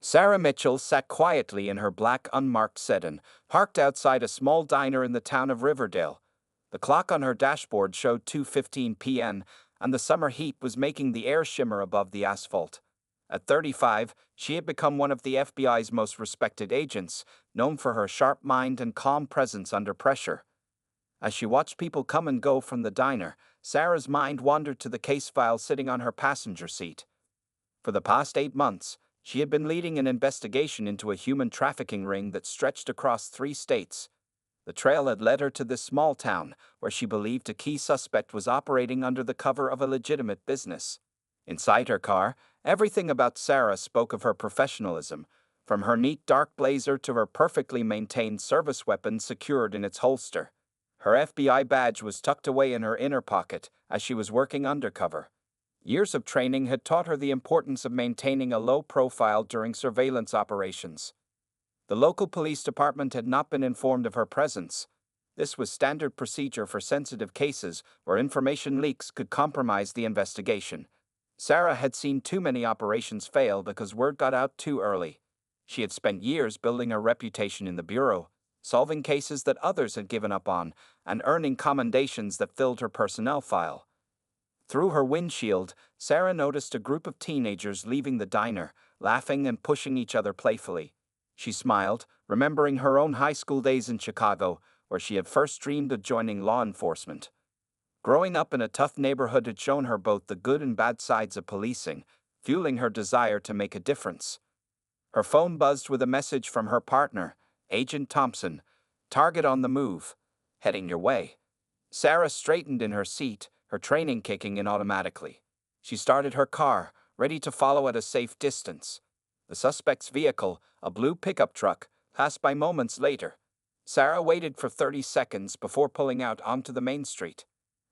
Sarah Mitchell sat quietly in her black unmarked sedan, parked outside a small diner in the town of Riverdale. The clock on her dashboard showed 2:15 p.m., and the summer heat was making the air shimmer above the asphalt. At 35, she had become one of the FBI's most respected agents, known for her sharp mind and calm presence under pressure. As she watched people come and go from the diner, Sarah's mind wandered to the case file sitting on her passenger seat. For the past 8 months, she had been leading an investigation into a human trafficking ring that stretched across 3 states. The trail had led her to this small town, where she believed a key suspect was operating under the cover of a legitimate business. Inside her car, everything about Sarah spoke of her professionalism, from her neat dark blazer to her perfectly maintained service weapon secured in its holster. Her FBI badge was tucked away in her inner pocket as she was working undercover. Years of training had taught her the importance of maintaining a low profile during surveillance operations. The local police department had not been informed of her presence. This was standard procedure for sensitive cases where information leaks could compromise the investigation. Sarah had seen too many operations fail because word got out too early. She had spent years building her reputation in the bureau, solving cases that others had given up on, and earning commendations that filled her personnel file. Through her windshield, Sarah noticed a group of teenagers leaving the diner, laughing and pushing each other playfully. She smiled, remembering her own high school days in Chicago, where she had first dreamed of joining law enforcement. Growing up in a tough neighborhood had shown her both the good and bad sides of policing, fueling her desire to make a difference. Her phone buzzed with a message from her partner, Agent Thompson. "Target on the move. Heading your way." Sarah straightened in her seat, her training kicking in automatically. She started her car, ready to follow at a safe distance. The suspect's vehicle, a blue pickup truck, passed by moments later. Sarah waited for 30 seconds before pulling out onto the main street.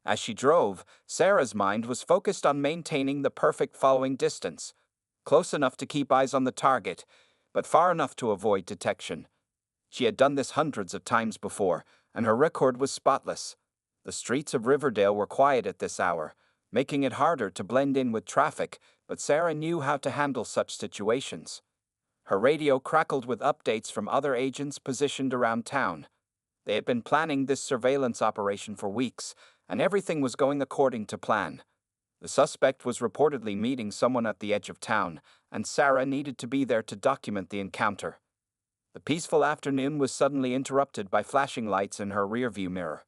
As she drove, Sarah's mind was focused on maintaining the perfect following distance, close enough to keep eyes on the target, but far enough to avoid detection. She had done this hundreds of times before, and her record was spotless. The streets of Riverdale were quiet at this hour, making it harder to blend in with traffic, but Sarah knew how to handle such situations. Her radio crackled with updates from other agents positioned around town. They had been planning this surveillance operation for weeks, and everything was going according to plan. The suspect was reportedly meeting someone at the edge of town, and Sarah needed to be there to document the encounter. The peaceful afternoon was suddenly interrupted by flashing lights in her rearview mirror.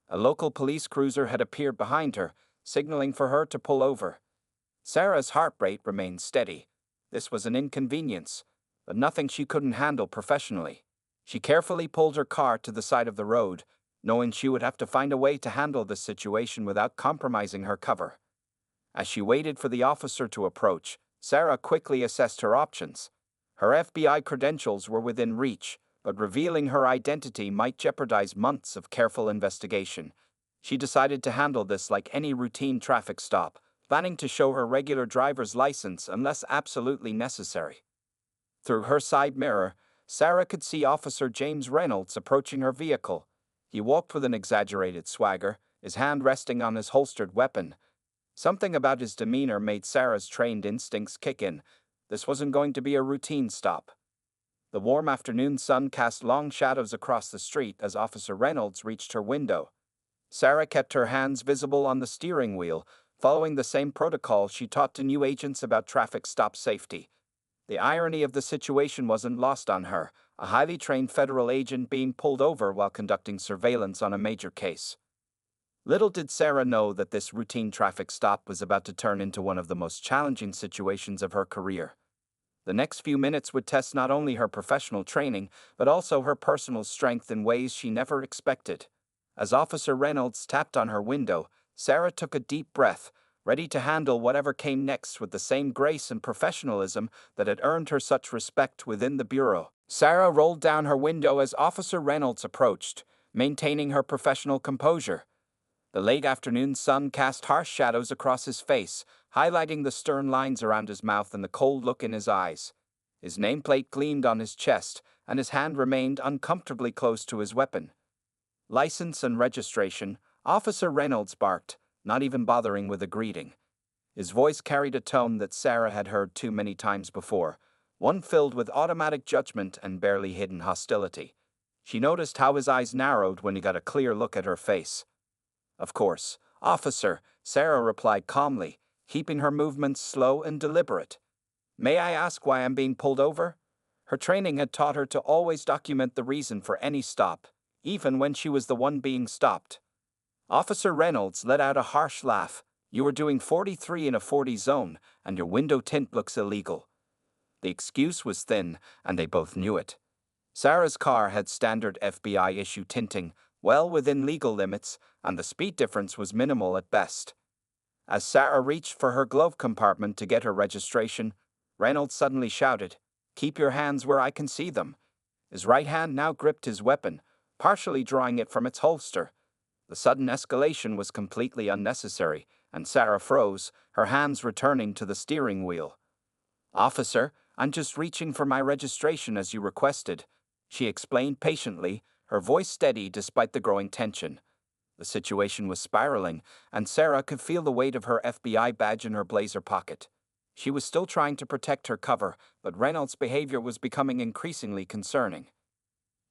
A local police cruiser had appeared behind her, signaling for her to pull over. Sarah's heart rate remained steady. This was an inconvenience, but nothing she couldn't handle professionally. She carefully pulled her car to the side of the road, knowing she would have to find a way to handle this situation without compromising her cover. As she waited for the officer to approach, Sarah quickly assessed her options. Her FBI credentials were within reach, but revealing her identity might jeopardize months of careful investigation. She decided to handle this like any routine traffic stop, planning to show her regular driver's license unless absolutely necessary. Through her side mirror, Sarah could see Officer James Reynolds approaching her vehicle. He walked with an exaggerated swagger, his hand resting on his holstered weapon. Something about his demeanor made Sarah's trained instincts kick in. This wasn't going to be a routine stop. The warm afternoon sun cast long shadows across the street as Officer Reynolds reached her window. Sarah kept her hands visible on the steering wheel, following the same protocol she taught to new agents about traffic stop safety. The irony of the situation wasn't lost on her, a highly trained federal agent being pulled over while conducting surveillance on a major case. Little did Sarah know that this routine traffic stop was about to turn into one of the most challenging situations of her career. The next few minutes would test not only her professional training, but also her personal strength in ways she never expected. As Officer Reynolds tapped on her window, Sarah took a deep breath, ready to handle whatever came next with the same grace and professionalism that had earned her such respect within the bureau. Sarah rolled down her window as Officer Reynolds approached, maintaining her professional composure. The late afternoon sun cast harsh shadows across his face, highlighting the stern lines around his mouth and the cold look in his eyes. His nameplate gleamed on his chest, and his hand remained uncomfortably close to his weapon. "License and registration," Officer Reynolds barked, not even bothering with a greeting. His voice carried a tone that Sarah had heard too many times before, one filled with automatic judgment and barely hidden hostility. She noticed how his eyes narrowed when he got a clear look at her face. "Of course, officer," Sarah replied calmly, keeping her movements slow and deliberate. "May I ask why I'm being pulled over?" Her training had taught her to always document the reason for any stop, even when she was the one being stopped. Officer Reynolds let out a harsh laugh. "You were doing 43 in a 40 zone, and your window tint looks illegal." The excuse was thin, and they both knew it. Sarah's car had standard FBI-issue tinting, well within legal limits, and the speed difference was minimal at best. As Sarah reached for her glove compartment to get her registration, Reynolds suddenly shouted, "Keep your hands where I can see them." His right hand now gripped his weapon, partially drawing it from its holster. The sudden escalation was completely unnecessary, and Sarah froze, her hands returning to the steering wheel. "Officer, I'm just reaching for my registration as you requested," she explained patiently, her voice steady despite the growing tension. The situation was spiraling, and Sarah could feel the weight of her FBI badge in her blazer pocket. She was still trying to protect her cover, but Reynolds' behavior was becoming increasingly concerning.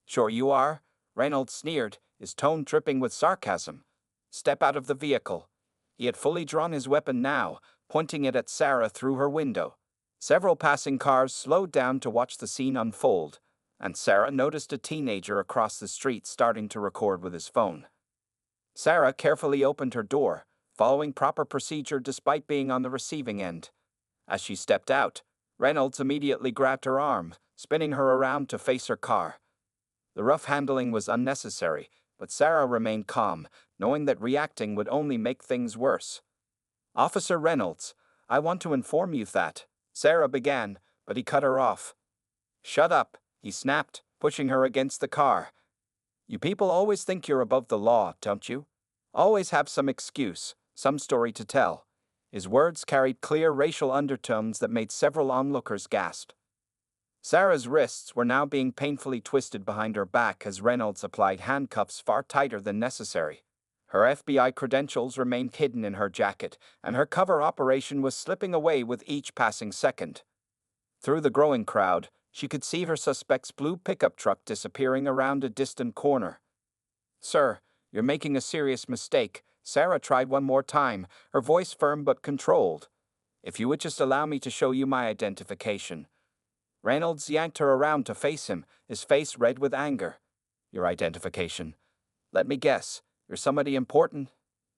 "Sure you are," Reynolds sneered, his tone dripping with sarcasm. "Step out of the vehicle." He had fully drawn his weapon now, pointing it at Sarah through her window. Several passing cars slowed down to watch the scene unfold, and Sarah noticed a teenager across the street starting to record with his phone. Sarah carefully opened her door, following proper procedure despite being on the receiving end. As she stepped out, Reynolds immediately grabbed her arm, spinning her around to face her car. The rough handling was unnecessary, but Sarah remained calm, knowing that reacting would only make things worse. "Officer Reynolds, I want to inform you that," Sarah began, but he cut her off. "Shut up," he snapped, pushing her against the car. "You people always think you're above the law, don't you? Always have some excuse, some story to tell." His words carried clear racial undertones that made several onlookers gasp. Sarah's wrists were now being painfully twisted behind her back as Reynolds applied handcuffs far tighter than necessary. Her FBI credentials remained hidden in her jacket, and her cover operation was slipping away with each passing second. Through the growing crowd, she could see her suspect's blue pickup truck disappearing around a distant corner. "Sir, you're making a serious mistake," Sarah tried one more time, her voice firm but controlled. "If you would just allow me to show you my identification." Reynolds yanked her around to face him, his face red with anger. "Your identification? Let me guess, you're somebody important?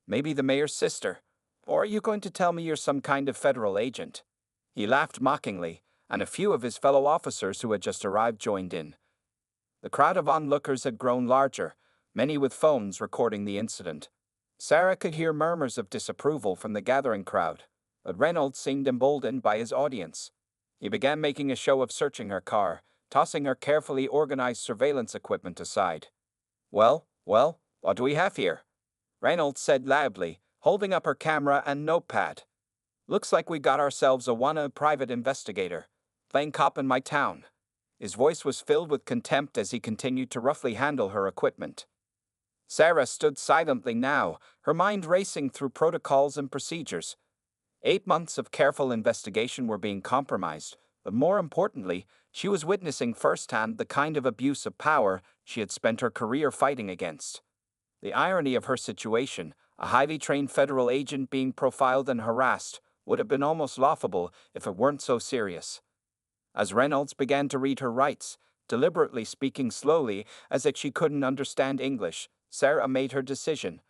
Maybe the mayor's sister? Or are you going to tell me you're some kind of federal agent?" He laughed mockingly, and a few of his fellow officers who had just arrived joined in. The crowd of onlookers had grown larger, many with phones recording the incident. Sarah could hear murmurs of disapproval from the gathering crowd, but Reynolds seemed emboldened by his audience. He began making a show of searching her car, tossing her carefully organized surveillance equipment aside. Well, what do we have here?" Reynolds said loudly, holding up her camera and notepad. "Looks like we got ourselves a wannabe private investigator, playing cop in my town." His voice was filled with contempt as he continued to roughly handle her equipment. Sarah stood silently now, her mind racing through protocols and procedures. 8 months of careful investigation were being compromised, but more importantly, she was witnessing firsthand the kind of abuse of power she had spent her career fighting against. The irony of her situation, a highly trained federal agent being profiled and harassed, would have been almost laughable if it weren't so serious. As Reynolds began to read her rights, deliberately speaking slowly as if she couldn't understand English, Sarah made her decision.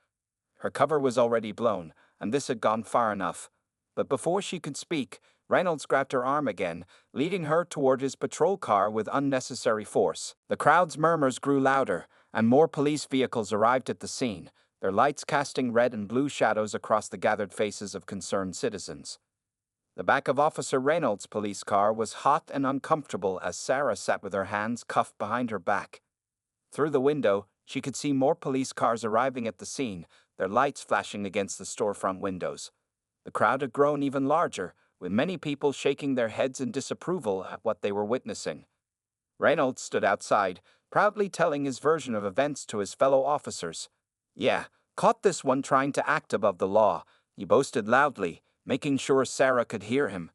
Her cover was already blown, and this had gone far enough. But before she could speak, Reynolds grabbed her arm again, leading her toward his patrol car with unnecessary force. The crowd's murmurs grew louder, and more police vehicles arrived at the scene, their lights casting red and blue shadows across the gathered faces of concerned citizens. The back of Officer Reynolds' police car was hot and uncomfortable as Sarah sat with her hands cuffed behind her back. Through the window, she could see more police cars arriving at the scene, their lights flashing against the storefront windows. The crowd had grown even larger, with many people shaking their heads in disapproval at what they were witnessing. Reynolds stood outside, proudly telling his version of events to his fellow officers. "Yeah, caught this one trying to act above the law," he boasted loudly, making sure Sarah could hear him.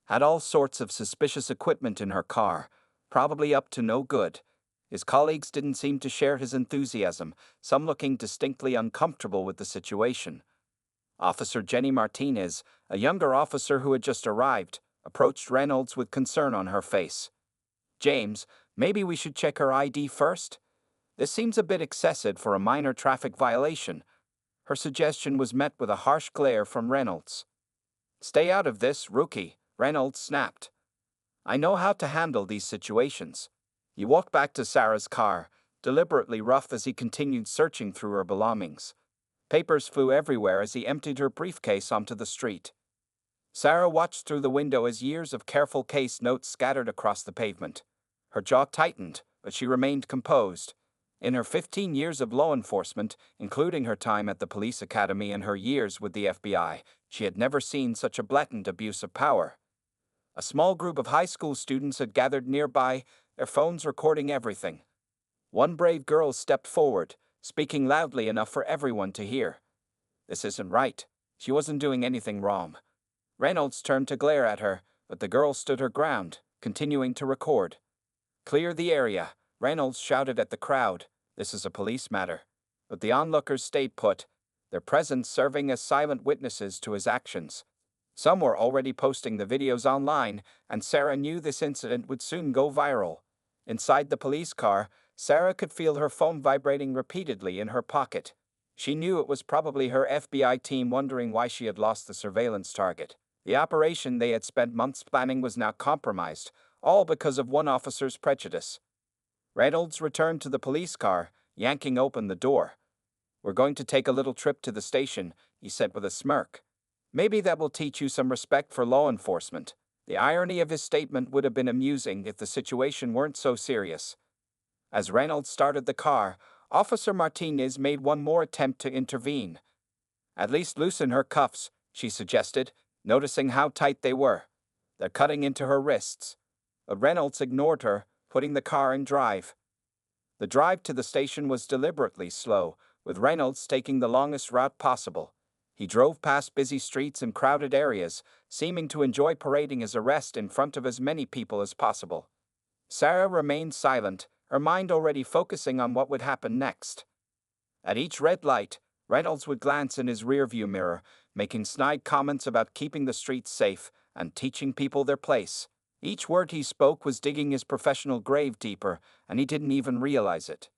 Had all sorts of suspicious equipment in her car, probably up to no good. His colleagues didn't seem to share his enthusiasm, some looking distinctly uncomfortable with the situation. Officer Jenny Martinez, a younger officer who had just arrived, approached Reynolds with concern on her face. "James, maybe we should check her ID first? This seems a bit excessive for a minor traffic violation." Her suggestion was met with a harsh glare from Reynolds. "Stay out of this, rookie," Reynolds snapped. "I know how to handle these situations." He walked back to Sarah's car, deliberately rough as he continued searching through her belongings. Papers flew everywhere as he emptied her briefcase onto the street. Sarah watched through the window as years of careful case notes scattered across the pavement. Her jaw tightened, but she remained composed. In her 15 years of law enforcement, including her time at the police academy and her years with the FBI, she had never seen such a blatant abuse of power. A small group of high school students had gathered nearby, their phones recording everything. One brave girl stepped forward, speaking loudly enough for everyone to hear. "This isn't right. She wasn't doing anything wrong." Reynolds turned to glare at her, but the girl stood her ground, continuing to record. "Clear the area," Reynolds shouted at the crowd. "This is a police matter." But the onlookers stayed put, their presence serving as silent witnesses to his actions. Some were already posting the videos online, and Sarah knew this incident would soon go viral. Inside the police car, Sarah could feel her phone vibrating repeatedly in her pocket. She knew it was probably her FBI team wondering why she had lost the surveillance target. The operation they had spent months planning was now compromised, all because of one officer's prejudice. Reynolds returned to the police car, yanking open the door. "We're going to take a little trip to the station," he said with a smirk. "Maybe that will teach you some respect for law enforcement." The irony of his statement would have been amusing if the situation weren't so serious. As Reynolds started the car, Officer Martinez made one more attempt to intervene. "At least loosen her cuffs," she suggested, noticing how tight they were. "They're cutting into her wrists." But Reynolds ignored her, putting the car in drive. The drive to the station was deliberately slow, with Reynolds taking the longest route possible. He drove past busy streets and crowded areas, seeming to enjoy parading his arrest in front of as many people as possible. Sarah remained silent, her mind already focusing on what would happen next. At each red light, Reynolds would glance in his rearview mirror, making snide comments about keeping the streets safe and teaching people their place. Each word he spoke was digging his professional grave deeper, and he didn't even realize it.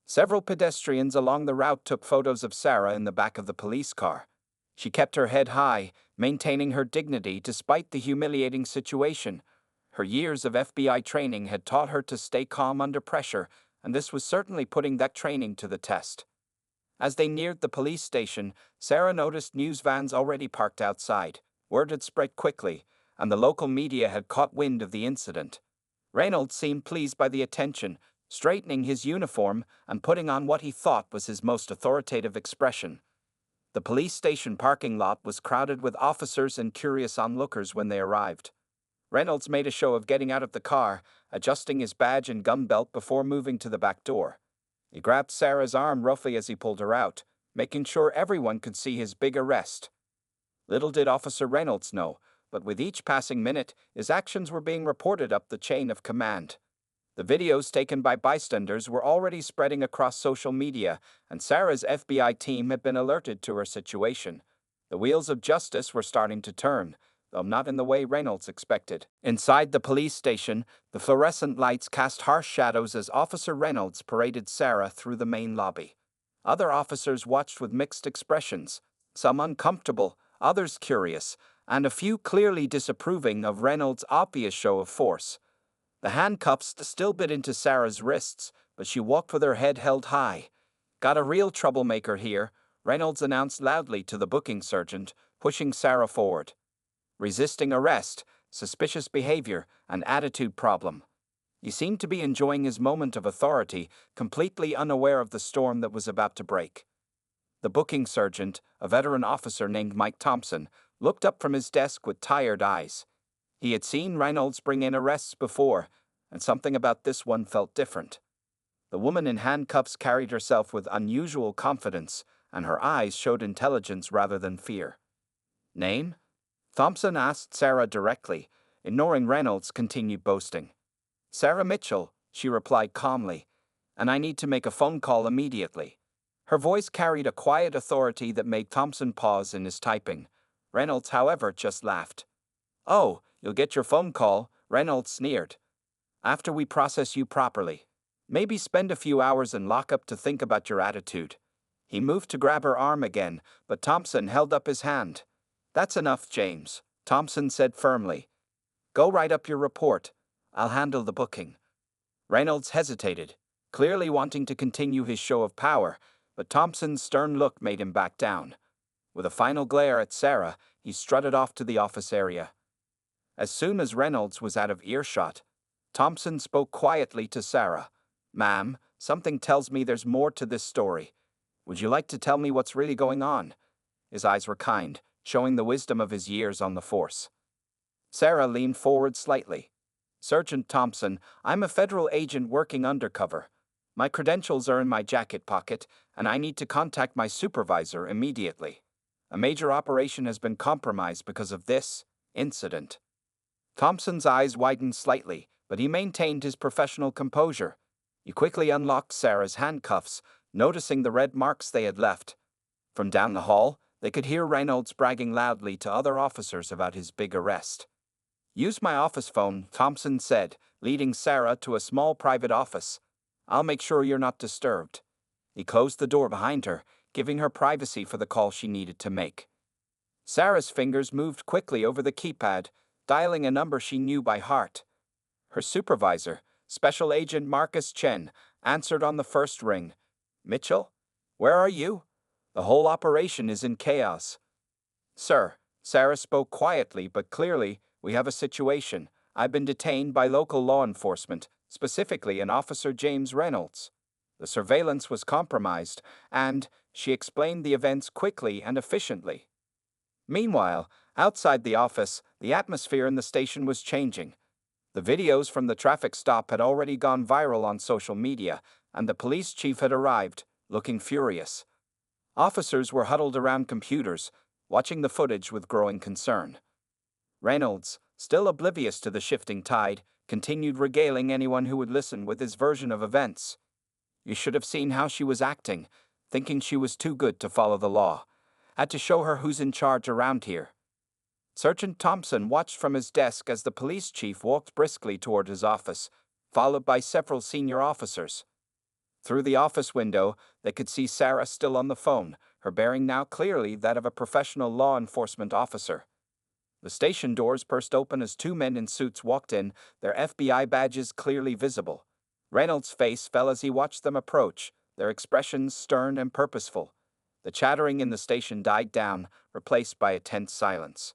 Several pedestrians along the route took photos of Sarah in the back of the police car. She kept her head high, maintaining her dignity despite the humiliating situation. Her years of FBI training had taught her to stay calm under pressure, and this was certainly putting that training to the test. As they neared the police station, Sarah noticed news vans already parked outside. Word had spread quickly, and the local media had caught wind of the incident. Reynolds seemed pleased by the attention, straightening his uniform and putting on what he thought was his most authoritative expression. The police station parking lot was crowded with officers and curious onlookers when they arrived. Reynolds made a show of getting out of the car, adjusting his badge and gun belt before moving to the back door. He grabbed Sarah's arm roughly as he pulled her out, making sure everyone could see his big arrest. Little did Officer Reynolds know, but with each passing minute, his actions were being reported up the chain of command. The videos taken by bystanders were already spreading across social media, and Sarah's FBI team had been alerted to her situation. The wheels of justice were starting to turn, though not in the way Reynolds expected. Inside the police station, the fluorescent lights cast harsh shadows as Officer Reynolds paraded Sarah through the main lobby. Other officers watched with mixed expressions, some uncomfortable, others curious, and a few clearly disapproving of Reynolds' obvious show of force. The handcuffs still bit into Sarah's wrists, but she walked with her head held high. "Got a real troublemaker here," Reynolds announced loudly to the booking sergeant, pushing Sarah forward. "Resisting arrest, suspicious behavior, and attitude problem." He seemed to be enjoying his moment of authority, completely unaware of the storm that was about to break. The booking sergeant, a veteran officer named Mike Thompson, looked up from his desk with tired eyes. He had seen Reynolds bring in arrests before, and something about this one felt different. The woman in handcuffs carried herself with unusual confidence, and her eyes showed intelligence rather than fear. "Name?" Thompson asked Sarah directly, Ignoring Reynolds, continued boasting. Sarah Mitchell, she replied calmly, and I need to make a phone call immediately. Her voice carried a quiet authority that made Thompson pause in his typing. Reynolds, however, just laughed. Oh, you'll get your phone call, Reynolds sneered. After we process you properly. Maybe spend a few hours in lockup to think about your attitude. He moved to grab her arm again, but Thompson held up his hand. That's enough, James, Thompson said firmly. Go write up your report. I'll handle the booking. Reynolds hesitated, clearly wanting to continue his show of power, but Thompson's stern look made him back down. With a final glare at Sarah, he strutted off to the office area. As soon as Reynolds was out of earshot, Thompson spoke quietly to Sarah. Ma'am, something tells me there's more to this story. Would you like to tell me what's really going on? His eyes were kind, showing the wisdom of his years on the force. Sarah leaned forward slightly. Sergeant Thompson, I'm a federal agent working undercover. My credentials are in my jacket pocket, and I need to contact my supervisor immediately. A major operation has been compromised because of this incident. Thompson's eyes widened slightly, but he maintained his professional composure. He quickly unlocked Sarah's handcuffs, noticing the red marks they had left. From down the hall, they could hear Reynolds bragging loudly to other officers about his big arrest. Use my office phone, Thompson said, leading Sarah to a small private office. I'll make sure you're not disturbed. He closed the door behind her, giving her privacy for the call she needed to make. Sarah's fingers moved quickly over the keypad, dialing a number she knew by heart. Her supervisor, Special Agent Marcus Chen, answered on the first ring. Mitchell? Where are you? The whole operation is in chaos. Sir, Sarah spoke quietly but clearly, we have a situation. I've been detained by local law enforcement, specifically an Officer James Reynolds. The surveillance was compromised, and she explained the events quickly and efficiently. Meanwhile, outside the office, the atmosphere in the station was changing. The videos from the traffic stop had already gone viral on social media, and the police chief had arrived, looking furious. Officers were huddled around computers, watching the footage with growing concern. Reynolds, still oblivious to the shifting tide, continued regaling anyone who would listen with his version of events. You should have seen how she was acting, thinking she was too good to follow the law. Had to show her who's in charge around here. Sergeant Thompson watched from his desk as the police chief walked briskly toward his office, followed by several senior officers. Through the office window, they could see Sarah still on the phone, her bearing now clearly that of a professional law enforcement officer. The station doors burst open as two men in suits walked in, their FBI badges clearly visible. Reynolds' face fell as he watched them approach, their expressions stern and purposeful. The chattering in the station died down, replaced by a tense silence.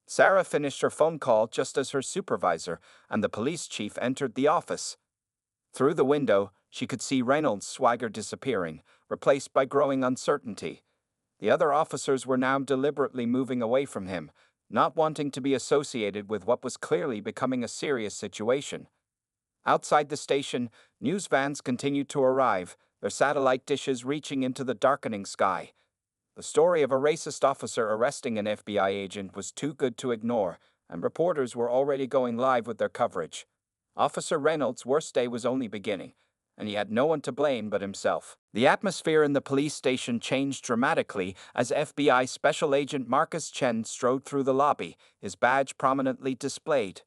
Sarah finished her phone call just as her supervisor and the police chief entered the office. Through the window, she could see Reynolds' swagger disappearing, replaced by growing uncertainty. The other officers were now deliberately moving away from him, not wanting to be associated with what was clearly becoming a serious situation. Outside the station, news vans continued to arrive, their satellite dishes reaching into the darkening sky. The story of a racist officer arresting an FBI agent was too good to ignore, and reporters were already going live with their coverage. Officer Reynolds' worst day was only beginning, and he had no one to blame but himself. The atmosphere in the police station changed dramatically as FBI Special Agent Marcus Chen strode through the lobby, his badge prominently displayed.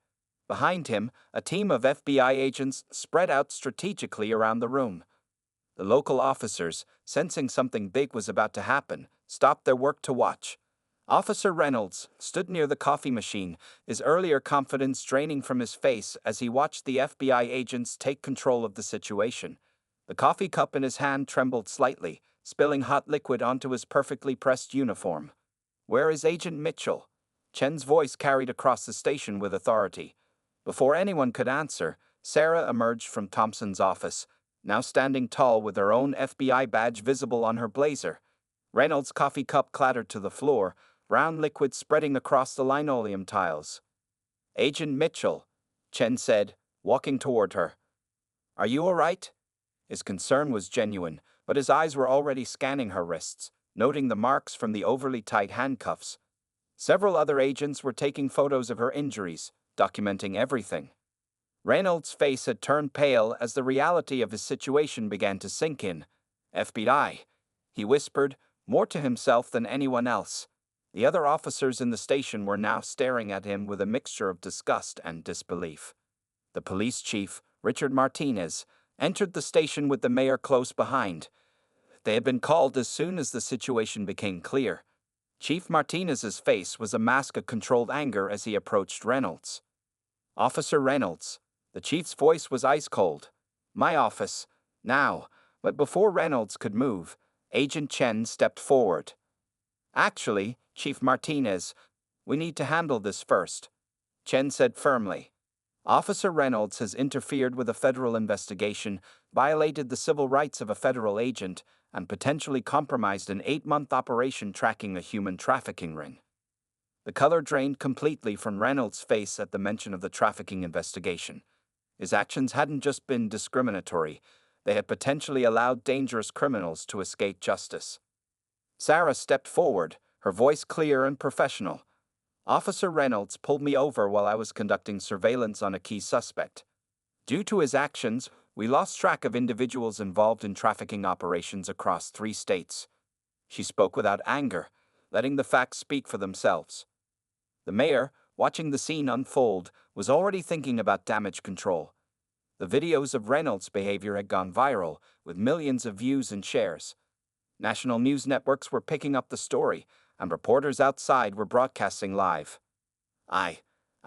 Behind him, a team of FBI agents spread out strategically around the room. The local officers, sensing something big was about to happen, stopped their work to watch. Officer Reynolds stood near the coffee machine, his earlier confidence draining from his face as he watched the FBI agents take control of the situation. The coffee cup in his hand trembled slightly, spilling hot liquid onto his perfectly pressed uniform. Where is Agent Mitchell? Chen's voice carried across the station with authority. Before anyone could answer, Sarah emerged from Thompson's office, now standing tall with her own FBI badge visible on her blazer. Reynolds' coffee cup clattered to the floor, brown liquid spreading across the linoleum tiles. Agent Mitchell, Chen said, walking toward her. Are you all right? His concern was genuine, but his eyes were already scanning her wrists, noting the marks from the overly tight handcuffs. Several other agents were taking photos of her injuries, documenting everything. Reynolds' face had turned pale as the reality of his situation began to sink in. FBI, he whispered, more to himself than anyone else. The other officers in the station were now staring at him with a mixture of disgust and disbelief. The police chief, Richard Martinez, entered the station with the mayor close behind. They had been called as soon as the situation became clear. Chief Martinez's face was a mask of controlled anger as he approached Reynolds. "Officer Reynolds." The chief's voice was ice cold. "My office. Now." But before Reynolds could move, Agent Chen stepped forward. "Actually, Chief Martinez, we need to handle this first," Chen said firmly. "Officer Reynolds has interfered with a federal investigation, violated the civil rights of a federal agent, and potentially compromised an 8-month operation tracking a human trafficking ring." The color drained completely from Reynolds' face at the mention of the trafficking investigation. His actions hadn't just been discriminatory, they had potentially allowed dangerous criminals to escape justice. Sarah stepped forward, her voice clear and professional. "Officer Reynolds pulled me over while I was conducting surveillance on a key suspect. Due to his actions, we lost track of individuals involved in trafficking operations across 3 states. She spoke without anger, letting the facts speak for themselves. The mayor, watching the scene unfold, was already thinking about damage control. The videos of Reynolds' behavior had gone viral, with millions of views and shares. National news networks were picking up the story, and reporters outside were broadcasting live. I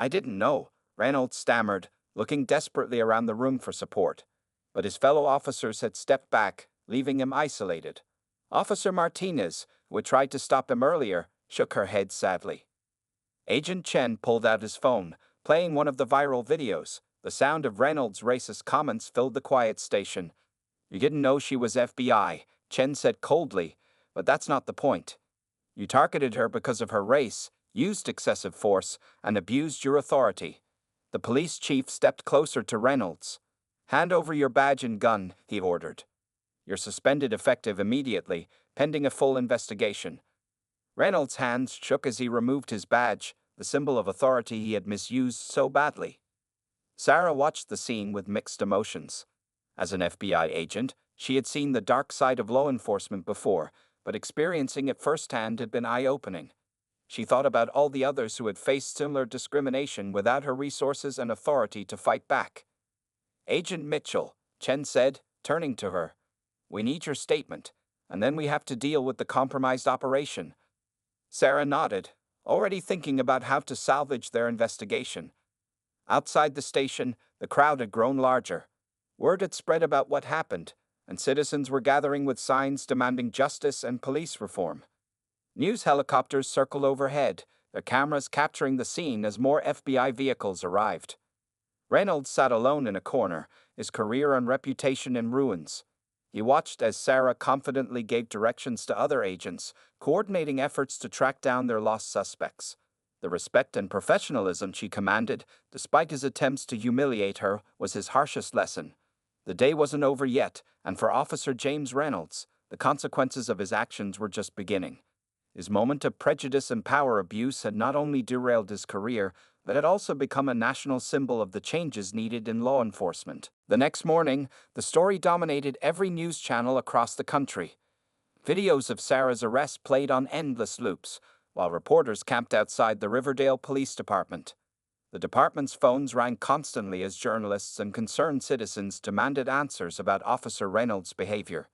didn't know," Reynolds stammered, looking desperately around the room for support. But his fellow officers had stepped back, leaving him isolated. Officer Martinez, who had tried to stop him earlier, shook her head sadly. Agent Chen pulled out his phone, playing one of the viral videos. The sound of Reynolds' racist comments filled the quiet station. "You didn't know she was FBI," Chen said coldly, "but that's not the point. You targeted her because of her race, used excessive force, and abused your authority." The police chief stepped closer to Reynolds. "Hand over your badge and gun," he ordered. "You're suspended effective immediately, pending a full investigation." Reynolds' hands shook as he removed his badge, the symbol of authority he had misused so badly. Sarah watched the scene with mixed emotions. As an FBI agent, she had seen the dark side of law enforcement before, but experiencing it firsthand had been eye-opening. She thought about all the others who had faced similar discrimination without her resources and authority to fight back. "Agent Mitchell," Chen said, turning to her, "we need your statement, and then we have to deal with the compromised operation." Sarah nodded, already thinking about how to salvage their investigation. Outside the station, the crowd had grown larger. Word had spread about what happened, and citizens were gathering with signs demanding justice and police reform. News helicopters circled overhead, their cameras capturing the scene as more FBI vehicles arrived. Reynolds sat alone in a corner, his career and reputation in ruins. He watched as Sarah confidently gave directions to other agents, coordinating efforts to track down their lost suspects. The respect and professionalism she commanded, despite his attempts to humiliate her, was his harshest lesson. The day wasn't over yet, and for Officer James Reynolds, the consequences of his actions were just beginning. His moment of prejudice and power abuse had not only derailed his career, but had also become a national symbol of the changes needed in law enforcement. The next morning, the story dominated every news channel across the country. Videos of Sarah's arrest played on endless loops, while reporters camped outside the Riverdale Police Department. The department's phones rang constantly as journalists and concerned citizens demanded answers about Officer Reynolds' behavior.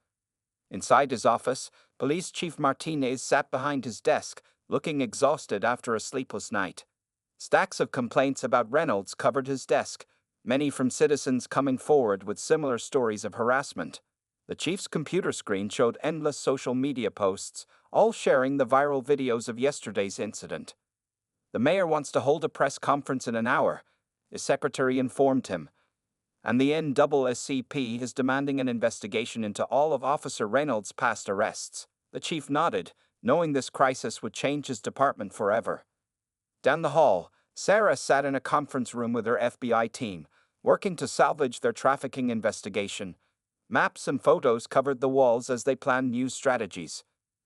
Inside his office, Police Chief Martinez sat behind his desk, looking exhausted after a sleepless night. Stacks of complaints about Reynolds covered his desk, many from citizens coming forward with similar stories of harassment. The chief's computer screen showed endless social media posts, all sharing the viral videos of yesterday's incident. "The mayor wants to hold a press conference in an hour," his secretary informed him. "And the NSSCP is demanding an investigation into all of Officer Reynolds' past arrests." The chief nodded, knowing this crisis would change his department forever. Down the hall, Sarah sat in a conference room with her FBI team, working to salvage their trafficking investigation. Maps and photos covered the walls as they planned new strategies.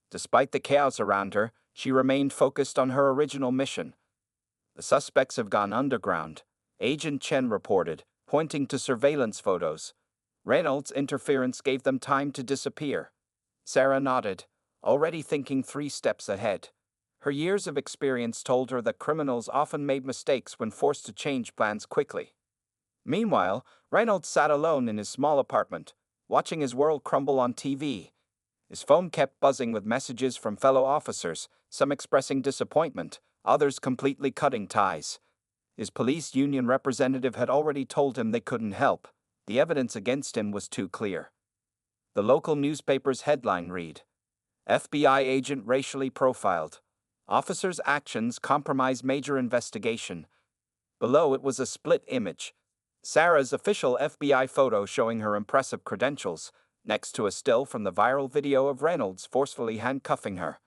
Despite the chaos around her, she remained focused on her original mission. The The suspects have gone underground, Agent Chen reported, pointing to surveillance photos. Reynolds' interference gave them time to disappear. Sarah nodded, already thinking 3 steps ahead. Her years of experience told her that criminals often made mistakes when forced to change plans quickly. Meanwhile, Reynolds sat alone in his small apartment, watching his world crumble on TV. His phone kept buzzing with messages from fellow officers, some expressing disappointment, others completely cutting ties. His police union representative had already told him they couldn't help. The evidence against him was too clear. The local newspaper's headline read, FBI agent racially profiled. Officer's actions compromise major investigation. Below it was a split image. Sarah's official FBI photo showing her impressive credentials, next to a still from the viral video of Reynolds forcefully handcuffing her.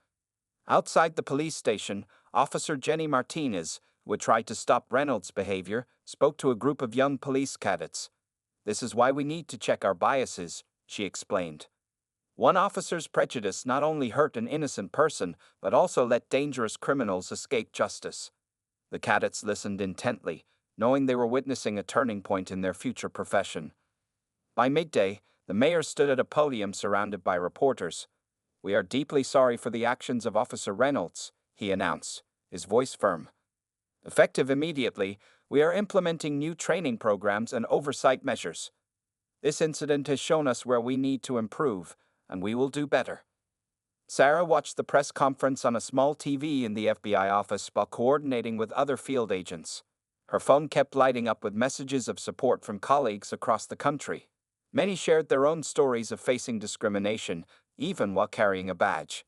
Outside the police station, Officer Jenny Martinez, who had tried to stop Reynolds' behavior, spoke to a group of young police cadets. "This is why we need to check our biases," she explained. One officer's prejudice not only hurt an innocent person, but also let dangerous criminals escape justice. The cadets listened intently, knowing they were witnessing a turning point in their future profession. By midday, the mayor stood at a podium surrounded by reporters. "We are deeply sorry for the actions of Officer Reynolds," he announced, his voice firm. "Effective immediately, we are implementing new training programs and oversight measures. This incident has shown us where we need to improve, and we will do better." Sarah watched the press conference on a small TV in the FBI office while coordinating with other field agents. Her phone kept lighting up with messages of support from colleagues across the country. Many shared their own stories of facing discrimination, even while carrying a badge.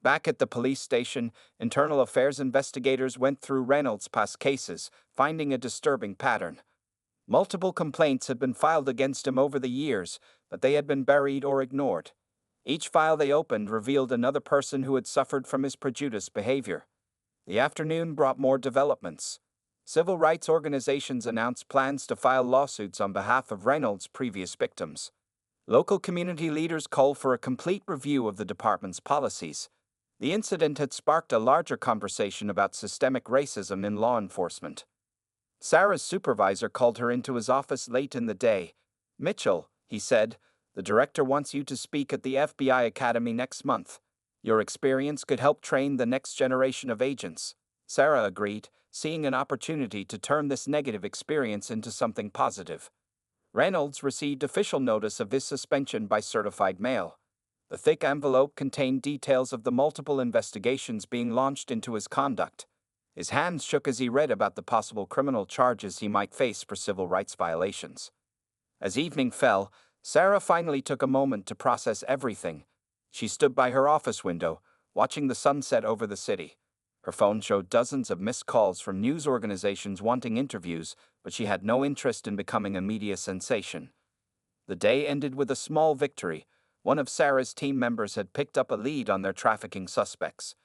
Back at the police station, internal affairs investigators went through Reynolds' past cases, finding a disturbing pattern. Multiple complaints had been filed against him over the years, but they had been buried or ignored. Each file they opened revealed another person who had suffered from his prejudiced behavior. The afternoon brought more developments. Civil rights organizations announced plans to file lawsuits on behalf of Reynolds' previous victims. Local community leaders called for a complete review of the department's policies. The incident had sparked a larger conversation about systemic racism in law enforcement. Sarah's supervisor called her into his office late in the day. "Mitchell," he said, "the director wants you to speak at the FBI Academy next month. Your experience could help train the next generation of agents." Sarah agreed, seeing an opportunity to turn this negative experience into something positive. Reynolds received official notice of his suspension by certified mail. The thick envelope contained details of the multiple investigations being launched into his conduct. His hands shook as he read about the possible criminal charges he might face for civil rights violations. As evening fell, Sarah finally took a moment to process everything. She stood by her office window, watching the sunset over the city. Her phone showed dozens of missed calls from news organizations wanting interviews, but she had no interest in becoming a media sensation. The day ended with a small victory. One of Sarah's team members had picked up a lead on their trafficking suspects.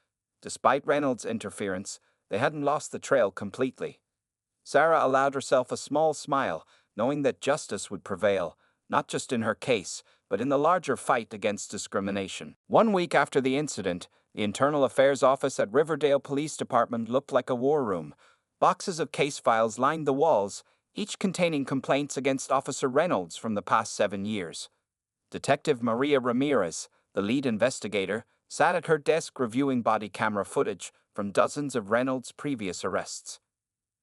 Despite Reynolds' interference, they hadn't lost the trail completely. Sarah allowed herself a small smile, knowing that justice would prevail, not just in her case, but in the larger fight against discrimination. 1 week after the incident, the Internal Affairs Office at Riverdale Police Department looked like a war room. Boxes of case files lined the walls, each containing complaints against Officer Reynolds from the past 7 years. Detective Maria Ramirez, the lead investigator, sat at her desk reviewing body camera footage from dozens of Reynolds' previous arrests.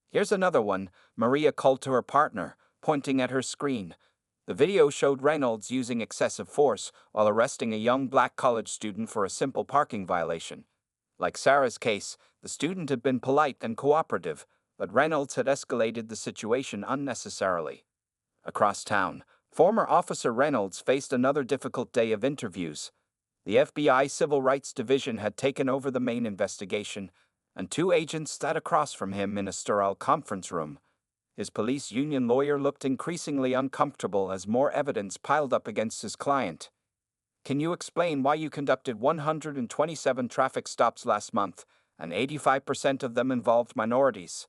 "Here's another one," Maria called to her partner, pointing at her screen. The video showed Reynolds using excessive force while arresting a young black college student for a simple parking violation. Like Sarah's case, the student had been polite and cooperative, but Reynolds had escalated the situation unnecessarily. Across town, former Officer Reynolds faced another difficult day of interviews. The FBI Civil Rights Division had taken over the main investigation, and 2 agents sat across from him in a sterile conference room. His police union lawyer looked increasingly uncomfortable as more evidence piled up against his client. "Can you explain why you conducted 127 traffic stops last month, and 85% of them involved minorities?"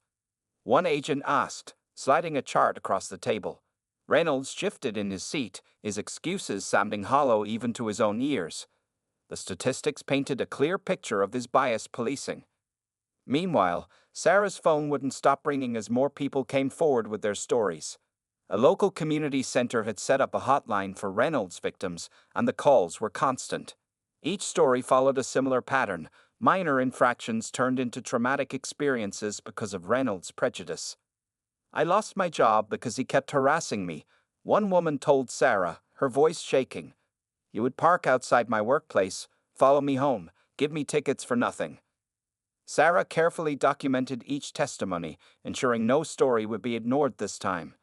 one agent asked, sliding a chart across the table. Reynolds shifted in his seat, his excuses sounding hollow even to his own ears. The statistics painted a clear picture of his biased policing. Meanwhile, Sarah's phone wouldn't stop ringing as more people came forward with their stories. A local community center had set up a hotline for Reynolds victims, and the calls were constant. Each story followed a similar pattern: minor infractions turned into traumatic experiences because of Reynolds' prejudice. "I lost my job because he kept harassing me," one woman told Sarah, her voice shaking. "He would park outside my workplace, follow me home, give me tickets for nothing." Sarah carefully documented each testimony, ensuring no story would be ignored this time.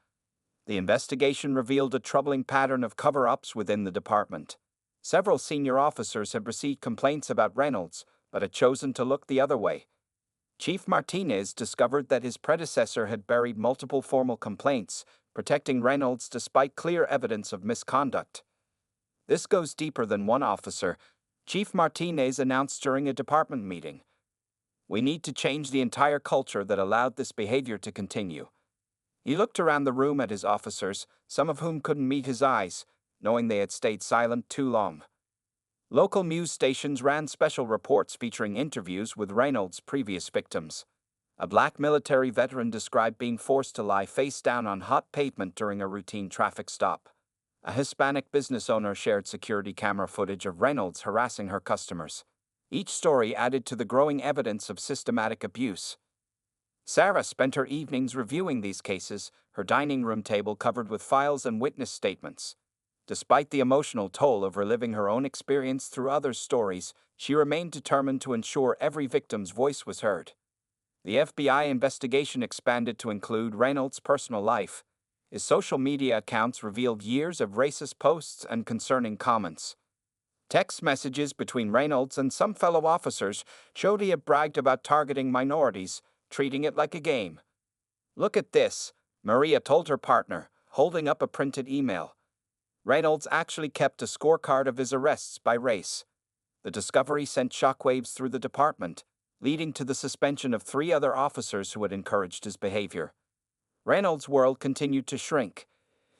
The investigation revealed a troubling pattern of cover-ups within the department. Several senior officers had received complaints about Reynolds, but had chosen to look the other way. Chief Martinez discovered that his predecessor had buried multiple formal complaints, protecting Reynolds despite clear evidence of misconduct. "This goes deeper than one officer," Chief Martinez announced during a department meeting. "We need to change the entire culture that allowed this behavior to continue." He looked around the room at his officers, some of whom couldn't meet his eyes, knowing they had stayed silent too long. Local news stations ran special reports featuring interviews with Reynolds' previous victims. A black military veteran described being forced to lie face down on hot pavement during a routine traffic stop. A Hispanic business owner shared security camera footage of Reynolds harassing her customers. Each story added to the growing evidence of systematic abuse. Sarah spent her evenings reviewing these cases, her dining room table covered with files and witness statements. Despite the emotional toll of reliving her own experience through others' stories, she remained determined to ensure every victim's voice was heard. The FBI investigation expanded to include Reynolds' personal life. His social media accounts revealed years of racist posts and concerning comments. Text messages between Reynolds and some fellow officers showed he had bragged about targeting minorities, treating it like a game. "Look at this," Maria told her partner, holding up a printed email. Reynolds actually kept a scorecard of his arrests by race. The discovery sent shockwaves through the department, leading to the suspension of 3 other officers who had encouraged his behavior. Reynolds' world continued to shrink.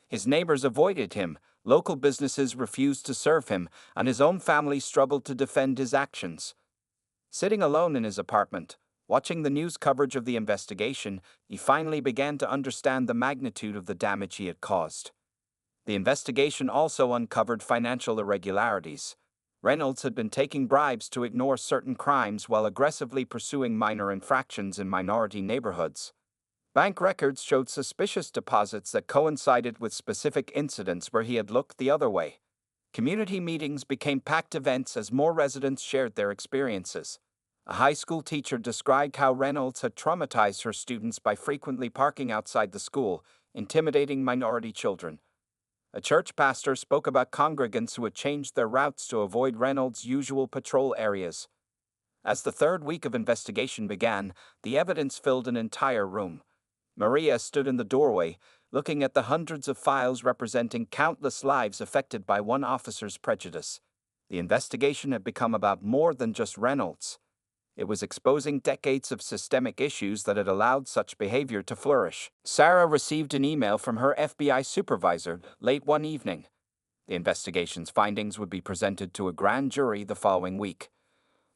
His neighbors avoided him, local businesses refused to serve him, and his own family struggled to defend his actions. Sitting alone in his apartment, watching the news coverage of the investigation, he finally began to understand the magnitude of the damage he had caused. The investigation also uncovered financial irregularities. Reynolds had been taking bribes to ignore certain crimes while aggressively pursuing minor infractions in minority neighborhoods. Bank records showed suspicious deposits that coincided with specific incidents where he had looked the other way. Community meetings became packed events as more residents shared their experiences. A high school teacher described how Reynolds had traumatized her students by frequently parking outside the school, intimidating minority children. A church pastor spoke about congregants who had changed their routes to avoid Reynolds' usual patrol areas. As the third week of investigation began, the evidence filled an entire room. Maria stood in the doorway, looking at the hundreds of files representing countless lives affected by one officer's prejudice. The investigation had become about more than just Reynolds. It was exposing decades of systemic issues that had allowed such behavior to flourish. Sarah received an email from her FBI supervisor late one evening. The investigation's findings would be presented to a grand jury the following week.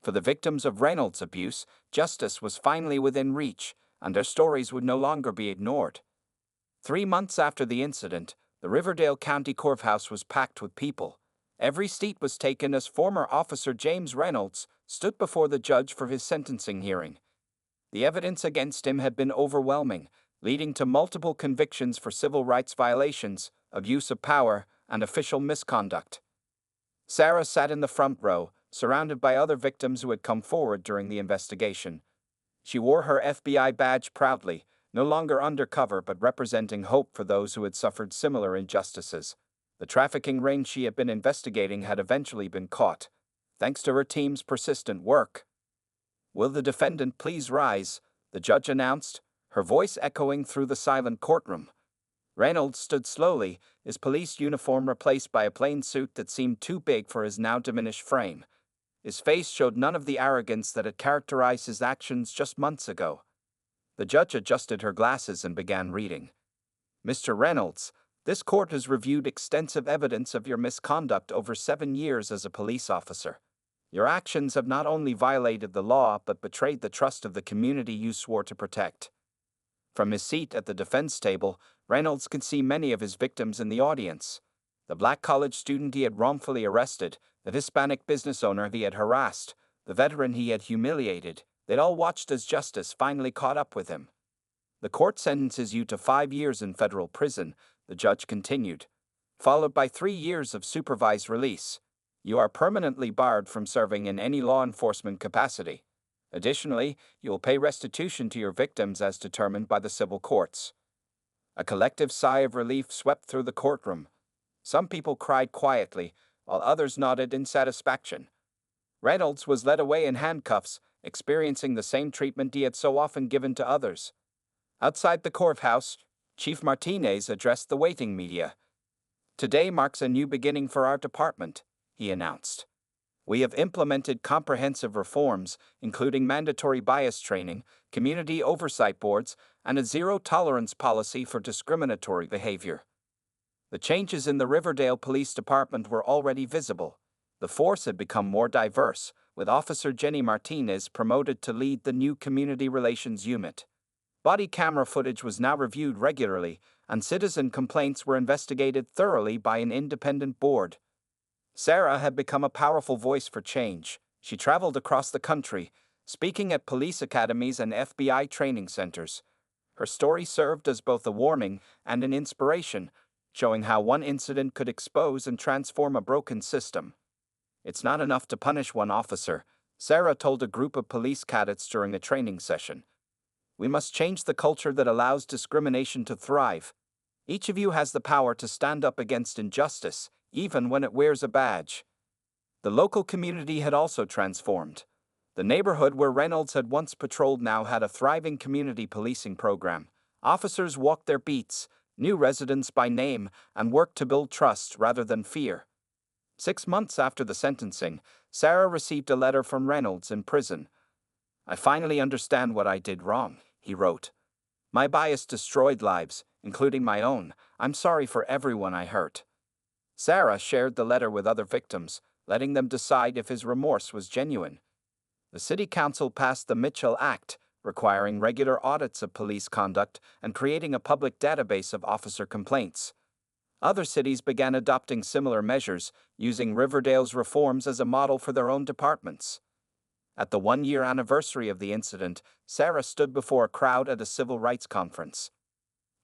For the victims of Reynolds' abuse, justice was finally within reach, and their stories would no longer be ignored. 3 months after the incident, the Riverdale County Courthouse was packed with people. Every seat was taken as former Officer James Reynolds stood before the judge for his sentencing hearing. The evidence against him had been overwhelming, leading to multiple convictions for civil rights violations, abuse of power, and official misconduct. Sarah sat in the front row, surrounded by other victims who had come forward during the investigation. She wore her FBI badge proudly, no longer undercover but representing hope for those who had suffered similar injustices. The trafficking ring she had been investigating had eventually been caught, thanks to her team's persistent work. "Will the defendant please rise?" the judge announced, her voice echoing through the silent courtroom. Reynolds stood slowly, his police uniform replaced by a plain suit that seemed too big for his now diminished frame. His face showed none of the arrogance that had characterized his actions just months ago. The judge adjusted her glasses and began reading. "Mr. Reynolds, this court has reviewed extensive evidence of your misconduct over 7 years as a police officer. Your actions have not only violated the law but betrayed the trust of the community you swore to protect. From his seat at the defense table, Reynolds could see many of his victims in the audience. The black college student he had wrongfully arrested, the Hispanic business owner he had harassed, the veteran he had humiliated, they'd all watched as justice finally caught up with him. The court sentences you to 5 years in federal prison, the judge continued, followed by 3 years of supervised release. You are permanently barred from serving in any law enforcement capacity. Additionally, you will pay restitution to your victims as determined by the civil courts. A collective sigh of relief swept through the courtroom. Some people cried quietly, while others nodded in satisfaction. Reynolds was led away in handcuffs, experiencing the same treatment he had so often given to others. Outside the courthouse, Chief Martinez addressed the waiting media. "Today marks a new beginning for our department," he announced. "We have implemented comprehensive reforms, including mandatory bias training, community oversight boards, and a zero-tolerance policy for discriminatory behavior." The changes in the Riverdale Police Department were already visible. The force had become more diverse, with Officer Jenny Martinez promoted to lead the new Community Relations Unit. Body camera footage was now reviewed regularly, and citizen complaints were investigated thoroughly by an independent board. Sarah had become a powerful voice for change. She traveled across the country, speaking at police academies and FBI training centers. Her story served as both a warning and an inspiration, showing how one incident could expose and transform a broken system. "It's not enough to punish one officer," Sarah told a group of police cadets during a training session. "We must change the culture that allows discrimination to thrive. Each of you has the power to stand up against injustice, even when it wears a badge." The local community had also transformed. The neighborhood where Reynolds had once patrolled now had a thriving community policing program. Officers walked their beats, knew residents by name, and worked to build trust rather than fear. 6 months after the sentencing, Sarah received a letter from Reynolds in prison. "I finally understand what I did wrong," he wrote. "My bias destroyed lives, including my own. I'm sorry for everyone I hurt." Sarah shared the letter with other victims, letting them decide if his remorse was genuine. The city council passed the Mitchell Act, requiring regular audits of police conduct and creating a public database of officer complaints. Other cities began adopting similar measures, using Riverdale's reforms as a model for their own departments. At the 1-year anniversary of the incident, Sarah stood before a crowd at a civil rights conference.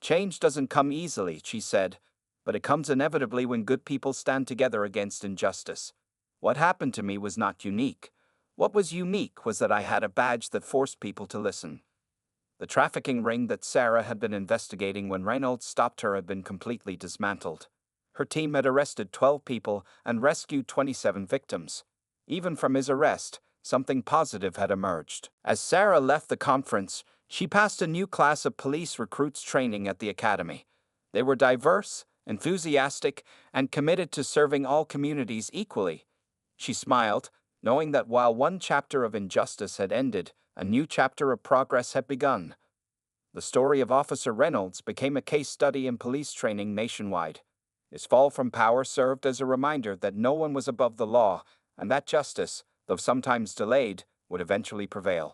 "Change doesn't come easily," she said, "but it comes inevitably when good people stand together against injustice. What happened to me was not unique. What was unique was that I had a badge that forced people to listen." The trafficking ring that Sarah had been investigating when Reynolds stopped her had been completely dismantled. Her team had arrested 12 people and rescued 27 victims. Even from his arrest, something positive had emerged. As Sarah left the conference, she passed a new class of police recruits training at the academy. They were diverse, enthusiastic, and committed to serving all communities equally. She smiled, knowing that while one chapter of injustice had ended, a new chapter of progress had begun. The story of Officer Reynolds became a case study in police training nationwide. His fall from power served as a reminder that no one was above the law, and that justice, though sometimes delayed, would eventually prevail.